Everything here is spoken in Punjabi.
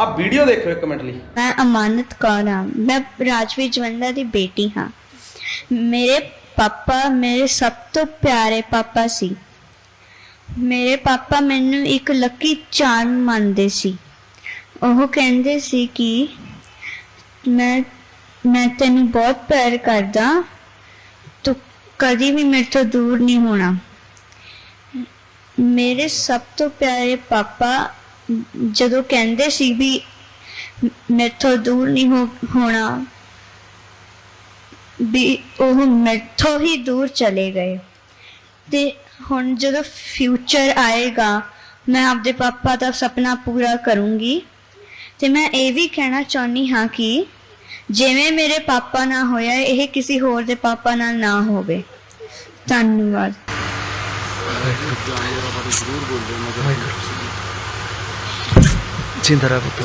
ਆ ਵੀਡੀਓ ਦੇਖੋ ਇੱਕ ਮਿੰਟ ਲਈ। मैं अमानत कौर हाँ, मैं राजवीर जवंदा की बेटी हाँ। मेरे पापा मेरे सब तो प्यारे पापा सी। मेरे पापा मैनू एक लकी चार्म मानते सी। ਉਹ ਕਹਿੰਦੇ ਸੀ ਕਿ मैं ਤੈਨੂੰ बहुत प्यार करदा, तू कभी भी मेरे तो दूर नहीं होना। मेरे सब तो प्यारे पापा ਜਦੋਂ ਕਹਿੰਦੇ ਸੀ ਵੀ ਮੇਰੇ ਤੋਂ ਦੂਰ ਨਹੀਂ ਹੋਣਾ, ਵੀ ਉਹ ਮੇਰੇ ਤੋਂ ਹੀ ਦੂਰ ਚਲੇ ਗਏ। ਤੇ ਹੁਣ ਜਦੋਂ ਫਿਊਚਰ ਆਏਗਾ ਮੈਂ ਆਪਦੇ ਪਾਪਾ ਦਾ ਸੁਪਨਾ ਪੂਰਾ ਕਰੂੰਗੀ। ਤੇ ਮੈਂ ਇਹ ਵੀ ਕਹਿਣਾ ਚਾਹੁੰਦੀ ਹਾਂ ਕਿ ਜਿਵੇਂ ਮੇਰੇ ਪਾਪਾ ਨਾਲ ਹੋਇਆ ਇਹ ਕਿਸੇ ਹੋਰ ਦੇ ਪਾਪਾ ਨਾਲ ਨਾ ਹੋਵੇ। ਧੰਨਵਾਦ। जिंदा रहा पुत्र।